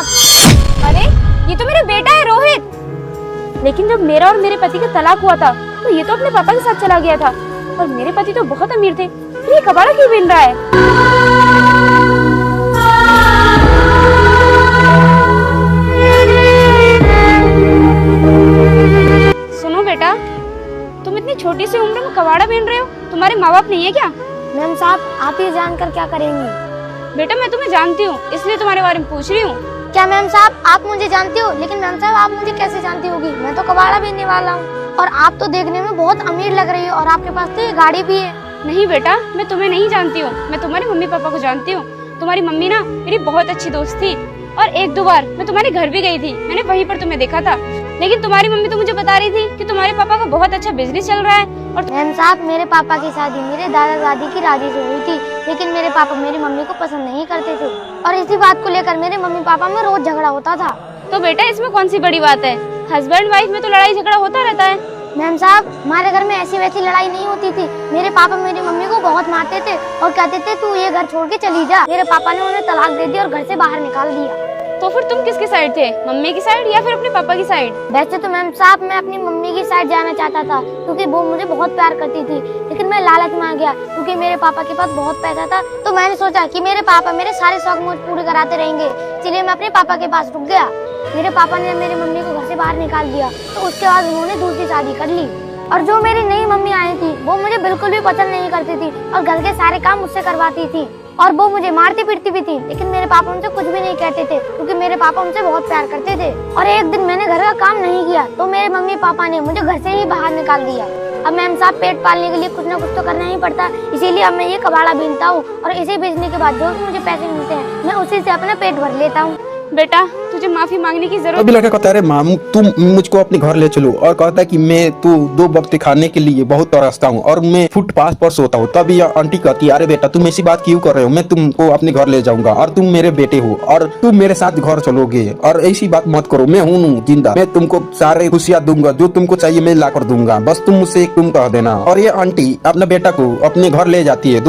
साहब। अरे ये तो मेरा बेटा है रोहित। लेकिन जब मेरा और मेरे पति का तलाक हुआ था तो ये तो अपने पापा के साथ चला गया था और मेरे पति तो बहुत अमीर थे, फिर ये कबाड़ा क्यों बिन रहा है? सुनो बेटा, तुम इतनी छोटी सी उम्र में कबाड़ा बिन रहे हो, तुम्हारे माँ बाप नहीं है क्या? मैम साहब, आप ये जानकर क्या करेंगी? बेटा मैं तुम्हें जानती हूँ इसलिए तुम्हारे बारे में पूछ रही हूँ। क्या मैम साहब, आप मुझे जानती हो? लेकिन मैम साहब, आप मुझे कैसे जानती होगी? मैं तो कबाड़ा बीनने वाला हूँ और आप तो देखने में बहुत अमीर लग रही हो और आपके पास तो ये गाड़ी भी है। नहीं बेटा, मैं तुम्हें नहीं जानती हूँ, मैं तुम्हारे मम्मी पापा को जानती हूँ। तुम्हारी मम्मी ना मेरी बहुत अच्छी दोस्त थी और एक दो बार मैं तुम्हारे घर भी गई थी, मैंने वहीं पर तुम्हें देखा था। लेकिन तुम्हारी मम्मी तो मुझे बता रही थी कि तुम्हारे पापा का बहुत अच्छा बिजनेस चल रहा है। और मैम साहब, मेरे पापा की शादी मेरे दादा दादी की राजी से हुई थी, लेकिन मेरे पापा मेरी मम्मी को पसंद नहीं करते थे और इसी बात को लेकर मेरे मम्मी पापा में रोज झगड़ा होता था। तो बेटा इसमें कौन सी बड़ी बात है, हस्बैंड वाइफ में तो लड़ाई झगड़ा होता रहता है। मैम साहब, हमारे घर में ऐसी वैसी लड़ाई नहीं होती थी। मेरे पापा मेरी मम्मी को बहुत मारते थे और कहते थे तू ये घर छोड़ के चली जा। मेरे पापा ने उन्हें तलाक दे दिया और घर से बाहर निकाल दिया। तो फिर तुम किसकी साइड थे, मम्मी की साइड या फिर अपने पापा की साइड? वैसे तो मैम साहब मैं अपनी मम्मी की साइड जाना चाहता था क्योंकि वो मुझे बहुत प्यार करती थी, लेकिन मैं लालच में आ गया क्योंकि मेरे पापा के पास बहुत पैसा था। तो मैंने सोचा कि मेरे पापा मेरे सारे शौक मुझे पूरे कराते रहेंगे, इसलिए मैं अपने पापा के पास रुक गया। मेरे पापा ने मेरी मम्मी को घर से बाहर निकाल दिया तो उसके बाद उन्होंने दूसरी शादी कर ली। और जो मेरी नई मम्मी आई थी वो मुझे बिल्कुल भी पसंद नहीं करती थी और घर के सारे काम मुझसे करवाती थी और वो मुझे मारती पीटती भी थी, लेकिन मेरे पापा उनसे कुछ भी नहीं कहते थे क्योंकि मेरे पापा उनसे बहुत प्यार करते थे। और एक दिन मैंने घर का काम नहीं किया तो मेरे मम्मी पापा ने मुझे घर से ही बाहर निकाल दिया। अब मैम साहब, पेट पालने के लिए कुछ ना कुछ तो करना ही पड़ता, इसीलिए अब मैं ये कबाड़ा बीनता हूँ और इसे बेचने के बाद जो भी मुझे पैसे मिलते हैं मैं उसी से अपना पेट भर लेता हूँ। बेटा तुझे माफी मांगने की जरूरत। अभी लड़का कहता है, अरे मामू तुम मुझको अपने घर ले चलो, और कहता है कि मैं तो 2 वक्त खाने के लिए बहुत तरसता हूँ और मैं फुटपाथ पर सोता हूँ। तब यह आंटी कहती है, अरे बेटा तुम ऐसी बात क्यों कर रहे हो, मैं तुमको अपने घर ले जाऊंगा और तुम मेरे बेटे हो और तुम मेरे साथ घर चलोगे और ऐसी बात मत करो, मैं हूँ जिंदा, मैं तुमको सारे खुशियाँ दूंगा, जो तुमको चाहिए मैं ला कर दूंगा, बस तुम मुझसे एक तुम कह देना। और ये आंटी अपने बेटा को अपने घर ले जाती है।